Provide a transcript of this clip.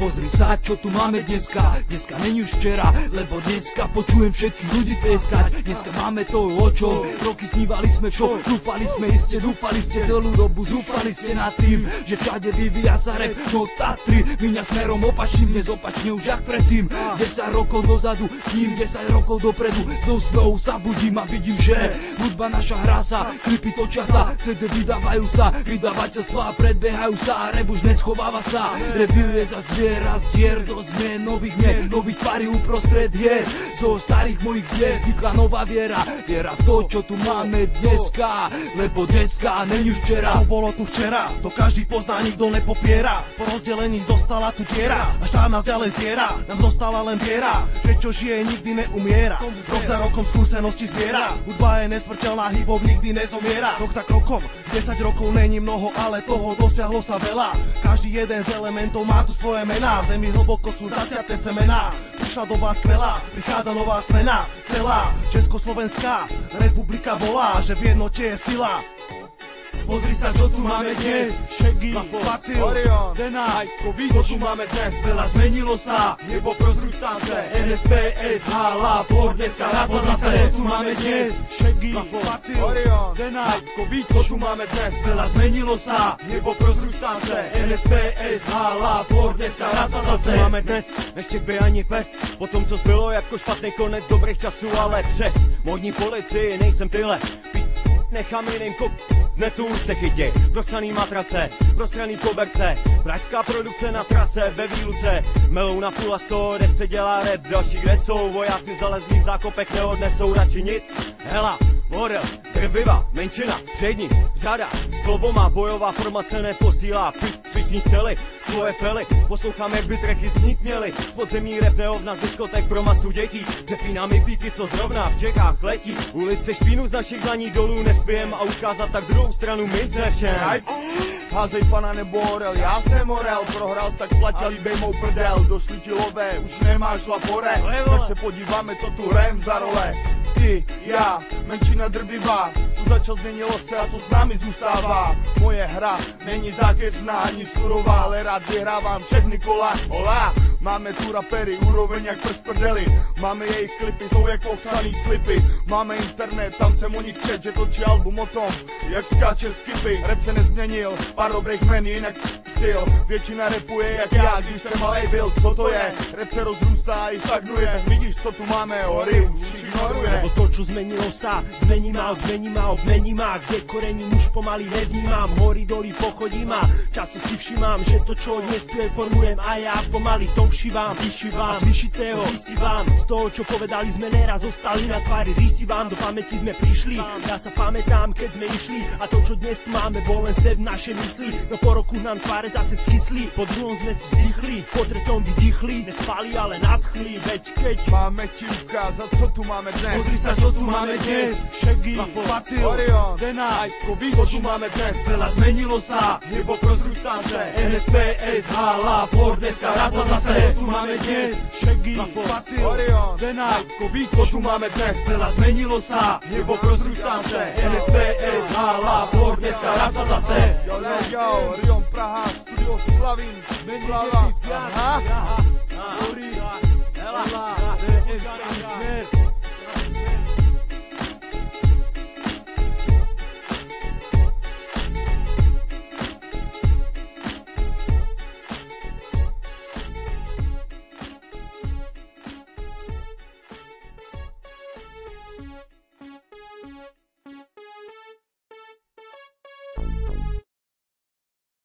Pozri sa, čo tu máme dneska. Dneska není už včera, lebo dneska počujem všetkých ľudí tlieskať. Dneska máme to očo, roky snívali sme čo, dúfali ste celú dobu, zúfali ste nad tým, že všade vyvíja sa rap. No Tatry míňa smerom opačným, dnes opačne už jak predtým. 10 rokov dozadu, s ním 10 rokov dopredu. So snou sa budím a vidím, že hudba naša hrá sa, klipy točia sa, CD vydávajú sa, vydavateľstvá predbiehajú sa a rap už neschováva sa. Rebil je zas raz dier do zmien nových mien, nových tvári uprostred hier. Zo starých mojich dier vznikla nová viera, viera v to, čo tu máme dneska, lebo dneska není už včera. Čo bolo tu včera, to každý pozná, nikto nepopiera. Po rozdelení zostala tu diera, a štát nás ďalej zdiera, nám zostala len viera, že čo žije nikdy neumiera. Rok za rokom skúsenosti zbiera, hudba je nesmrteľná, hip-hop nikdy nezomiera. Rok za krokom, 10 rokov není mnoho, ale toho dosiahlo sa veľa. Každý jeden z elementov má tu svoje mená. V zemi hlboko sú zasiaté semená. Prišla doba skvelá, prichádza nová smena. Celá Československá republika volá, že v jednote je sila. Pozri sa, čo tu máme dnes. Shaggy, Facil, Orion, Denaj, to tu máme dnes. Veľa zmenilo sa, nebo rozrústá se. NSP, SH, Lapor, dneska raz sa zase. Čo tu máme dnes. Shaggy, Facil, Orion, Denaj, to tu máme dnes. Veľa zmenilo sa, nebo rozrústá se. NSP, SH, Lapor, dneska raz sa zase. Co tu máme dnes, ještě by ani pes. Po tom, co zbylo jako špatný konec dobrých časů, ale přes modní policii nejsem tyhle. Nechám jiným z netu se chytě, prostraný matrace, prostraný koberce, pražská produkce na trase ve výluce, melou na půl a 100, kde se dělá rap, další kde jsou, vojáci zalezlí v zákopech neodnesou radši nic, hela, Borel, drviva, menšina, přední, řada, slovo má bojová formace neposílá, cviční střely, svoje fely, posloucháme, jak by tracky znít měli, z podzemí rap neovna z diskotek pro masu dětí, přepínáme píky, co zrovna v Čechách letí, ulice špínu z našich dlaní dolů nespijem a ukázat tak druhou stranu mince všem. Házej pana nebo orel, já jsem orel, prohrál tak platě líbej mou prdel, došli ti lové, už nemáš lapore, tak se podíváme, co tu hrajem za role. Ty, já, menšina drvivá, co za čas změnilo se a co s námi zůstává. Moje hra není zákeřná ani surová, ale rád vyhrávám všechny kola. Hola, máme tu rapery, úroveň jak prst prdeli, máme jejich klipy, jsou jak popsaný slipy. Máme internet, tam jsem o nich čet, že točí album o tom, jak skáče skipy. Rap se nezměnil, pár dobrých men, jinak styl. Většina rapuje jak já, když jsem malej byl, co to je? Rap se rozrůstá i stagnuje, vidíš co tu máme, hory už ignoruje. Lebo to, čo zmenilo sa, zmení ma, obmení ma, kde korením už pomaly nevnímam, hory doly pochodím a často si všímam, že to, čo dnes tu je, formujem a ja pomaly to všívam, vyšívam, z vyšitého vysívam, z toho, čo povedali sme neraz, zostali na tvári rysívam, do pamäti sme prišli, ja sa pamätám, keď sme išli a to, čo dnes tu máme, bol len seb naše mysli, no po roku nám tváre zase schysli, po druhom sme si vzdychli, po treťom vydýchli, nespali, ale nadchli, veď keď máme ti ukázat, co tu máme dnes. Pozri sa, čo tu máme dnes. Shaggy, Facil, Orion, Denaj, to tu máme dnes. Veľa zmenilo sa, hip-hop rozrústá se. NSP, SH, Lapor, dneska raz sa zase. Čo tu máme dnes. Shaggy, Facil, Orion, Denaj, to tu máme dnes. Veľa zmenilo sa, hip-hop rozrústá se. NSP, SH, Lapor, dneska raz sa zase. Yo, Rion Praha, studio Slavín, Praha.